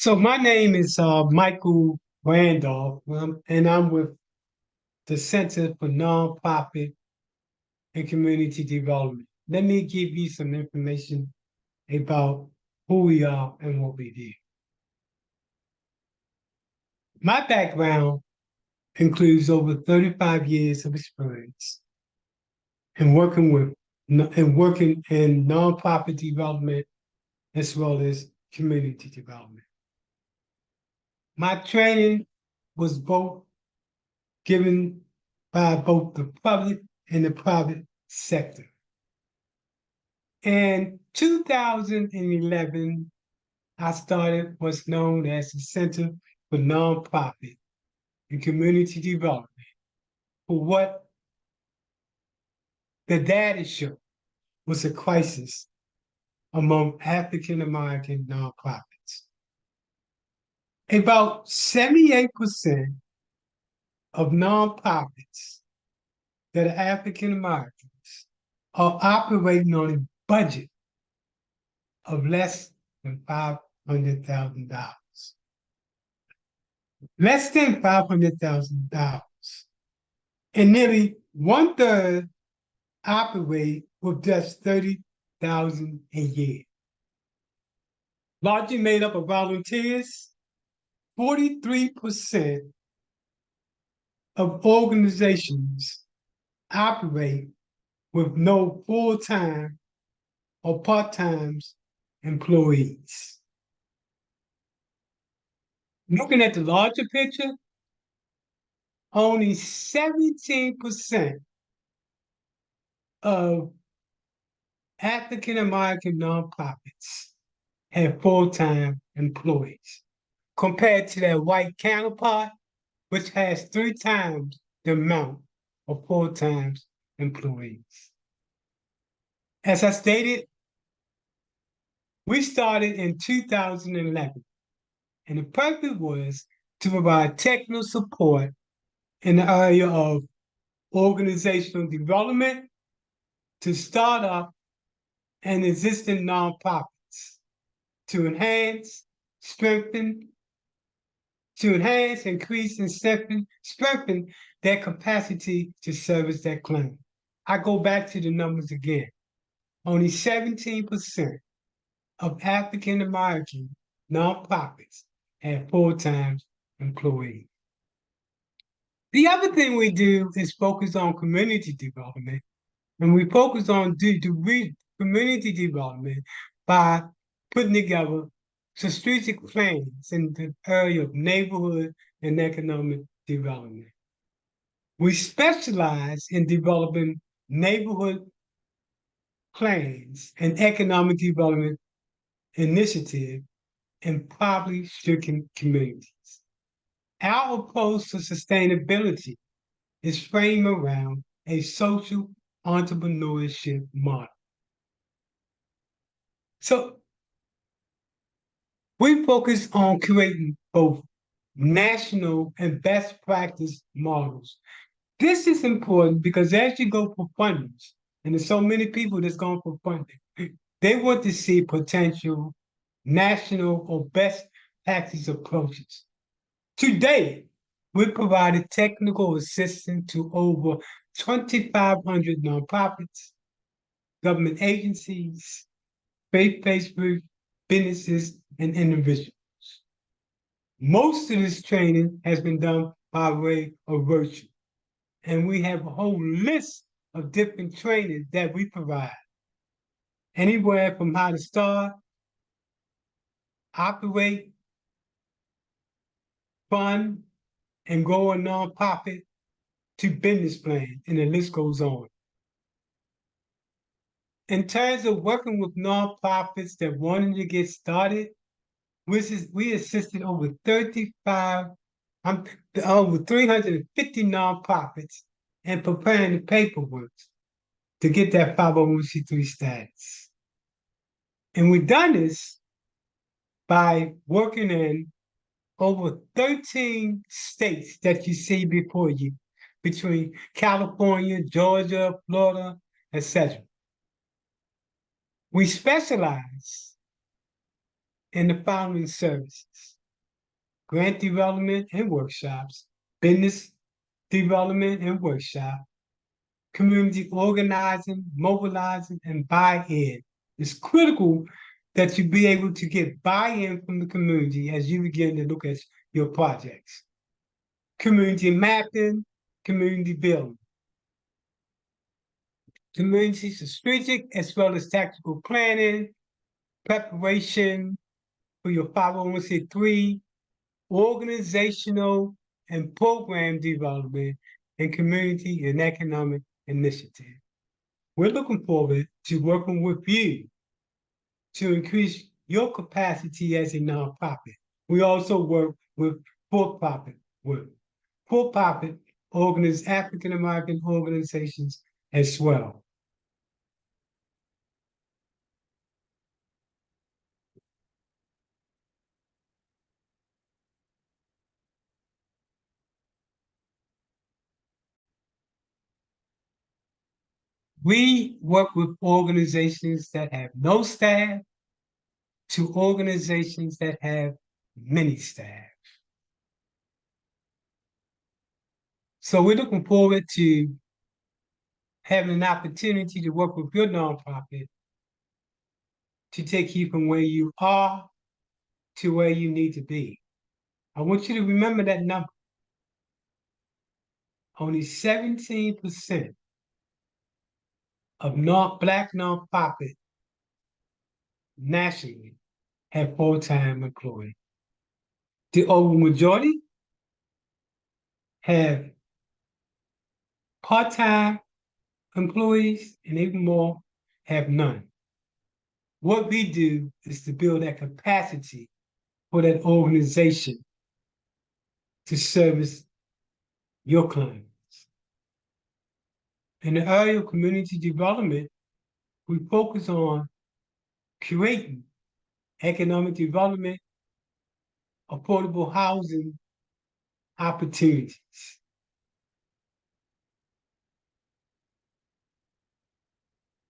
So my name is Michael Randolph, and I'm with the Center for Nonprofit and Community Development. Let me give you some information about who we are and what we do. My background includes over 35 years of experience in working in nonprofit development as well as community development. My training was both given by both the public and the private sector. In 2011, I started what's known as the Center for Nonprofit and Community Development, for what the data showed was a crisis among African American nonprofits. About 78% of nonprofits that are African Americans are operating on a budget of less than $500,000. Less than $500,000. And nearly one third operate with just $30,000 a year. Largely made up of volunteers, 43% of organizations operate with no full-time or part-time employees. Looking at the larger picture, only 17% of African American nonprofits have full-time employees, compared to their white counterpart, which has 3 times the amount of full-time employees. As I stated, we started in 2011, and the purpose was to provide technical support in the area of organizational development to start up and existing nonprofits to enhance, increase, and strengthen their capacity to service their claim. I go back to the numbers again. Only 17% of African American nonprofits have full-time employees. The other thing we do is focus on community development, and we focus on community development by putting together strategic plans in the area of neighborhood and economic development. We specialize in developing neighborhood plans and economic development initiatives in poverty-stricken communities. Our approach to sustainability is framed around a social entrepreneurship model. So we focus on creating both national and best practice models. This is important because as you go for funding, and there's so many people that's going for funding, they want to see potential national or best practice approaches. Today, we provided technical assistance to over 2,500 nonprofits, government agencies, faith-based groups, businesses, and individuals. Most of this training has been done by way of virtual, and we have a whole list of different trainings that we provide. Anywhere from how to start, operate, fund, and grow a nonprofit to business plan, and the list goes on. In terms of working with nonprofits that wanted to get started, we assisted over 350 nonprofits in preparing the paperwork to get that 501c3 status. And we've done this by working in over 13 states that you see before you, between California, Georgia, Florida, etc. We specialize in the following services: grant development and workshops, business development and workshop, community organizing, mobilizing, and buy-in. It's critical that you be able to get buy-in from the community as you begin to look at your projects. Community mapping, community building. Community strategic as well as tactical planning, preparation for your 501c3, organizational and program development, and community and economic initiative. We're looking forward to working with you to increase your capacity as a nonprofit. We also work with for-profit work, for-profit African American organizations as well. We work with organizations that have no staff to organizations that have many staff. So we're looking forward to having an opportunity to work with your nonprofit to take you from where you are to where you need to be. I want you to remember that number. Only 17% of Black nonprofits nationally have full-time employees. The overmajority have part-time employees, and even more have none. What we do is to build that capacity for that organization to service your clients. In the area of community development, we focus on creating economic development, affordable housing opportunities.